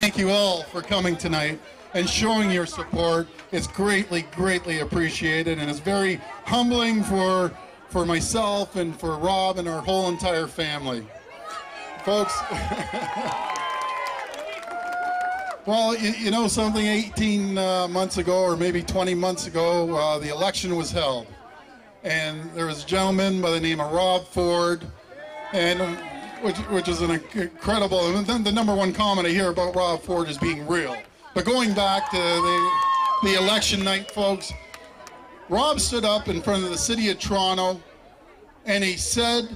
thank you all for coming tonight and showing your support. It's greatly, greatly appreciated, and it's very humbling for myself and for Rob and our whole entire family. Folks, well, you know something, 18 months ago, or maybe 20 months ago, the election was held. And there was a gentleman by the name of Rob Ford, and which is an incredible, and then the number one comment I hear about Rob Ford is being real. But going back to the election night, folks, Rob stood up in front of the city of Toronto and he said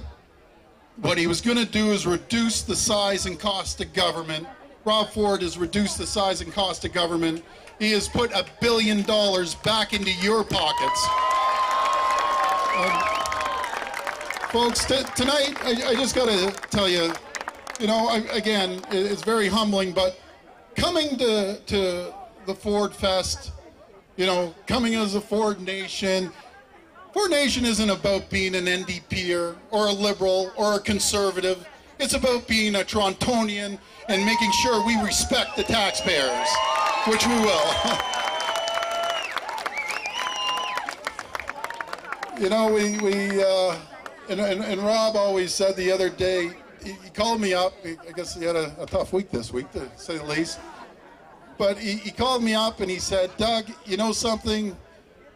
what he was going to do is reduce the size and cost of government. Rob Ford has reduced the size and cost of government. He has put $1 billion back into your pockets. Folks, tonight, I just got to tell you, you know, again, it's very humbling, but coming to the Ford Fest, you know, coming as a Ford Nation isn't about being an NDPer or a Liberal or a Conservative. It's about being a Torontonian and making sure we respect the taxpayers, which we will. You know, and Rob always said the other day, he called me up. I guess he had a tough week this week, to say the least. But he called me up and he said, Doug, you know something?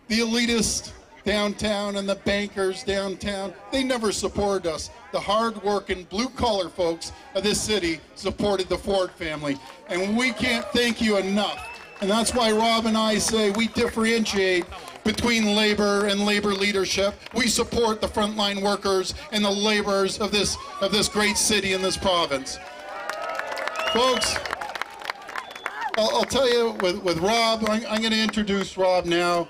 The elitists downtown and the bankers downtown, they never supported us. The hard-working, blue-collar folks of this city supported the Ford family. And we can't thank you enough. And that's why Rob and I say we differentiate between labor and labor leadership. We support the frontline workers and the laborers of this great city in this province. Folks, I'll tell you, with Rob, I'm going to introduce Rob now.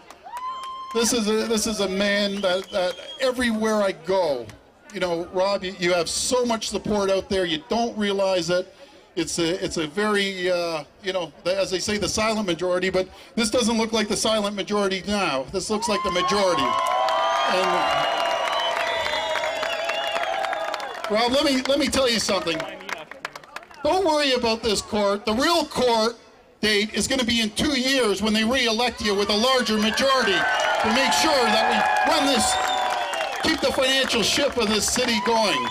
This is a man that everywhere I go, you know, Rob, you have so much support out there. You don't realize it. It's a very, you know, as they say, the silent majority, but this doesn't look like the silent majority now. This looks like the majority. And Rob, let me tell you something. Don't worry about this court. The real court date is going to be in 2 years when they re-elect you with a larger majority to make sure that we run this, keep the financial ship of this city going.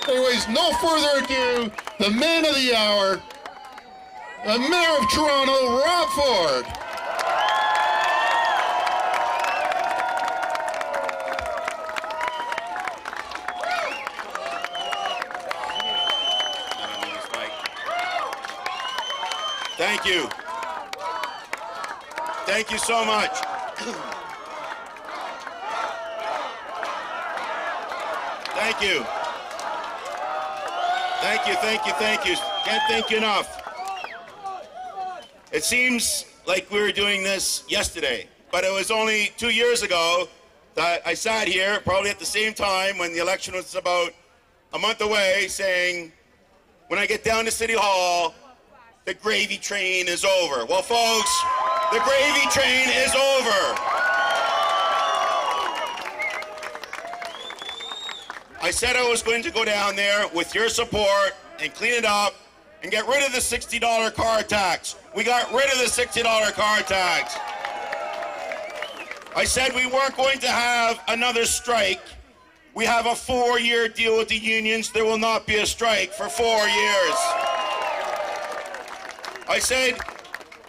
Anyways, no further ado, the man of the hour, the Mayor of Toronto, Rob Ford. Thank you. Thank you so much. Thank you. Thank you, thank you, thank you. Can't thank you enough. It seems like we were doing this yesterday, but it was only 2 years ago that I sat here, probably at the same time when the election was about a month away, saying, when I get down to City Hall, the gravy train is over. Well, folks, the gravy train is over. I said I was going to go down there with your support and clean it up and get rid of the $60 car tax. We got rid of the $60 car tax. I said we weren't going to have another strike. We have a 4-year deal with the unions. There will not be a strike for 4 years. I said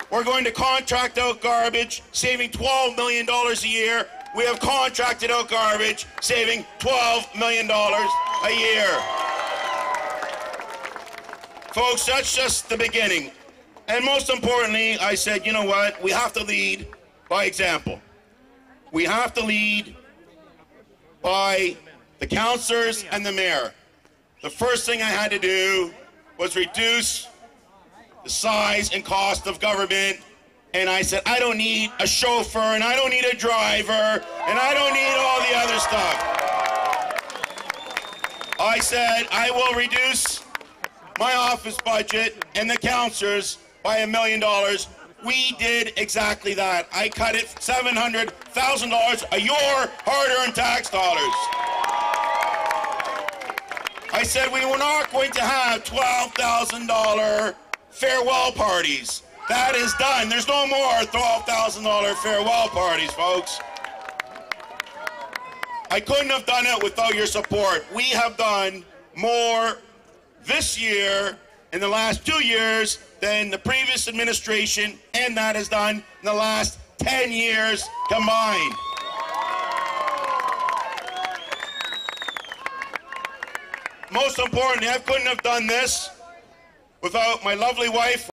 we're going to contract out garbage, saving $12 million a year. We have contracted out garbage, saving $12 million a year. Folks, that's just the beginning. And most importantly, I said, you know what? We have to lead by example. We have to lead by the councillors and the mayor. The first thing I had to do was reduce the size and cost of government. And I said, I don't need a chauffeur, and I don't need a driver, and I don't need all the other stuff. I said, I will reduce my office budget and the councillors by $1 million. We did exactly that. I cut it $700,000 of your hard-earned tax dollars. I said we were not going to have $12,000 farewell parties. That is done. There's no more $12,000 farewell parties, folks. I couldn't have done it without your support. We have done more this year in the last 2 years than the previous administration, and that is done in the last 10 years combined. Most importantly, I couldn't have done this without my lovely wife,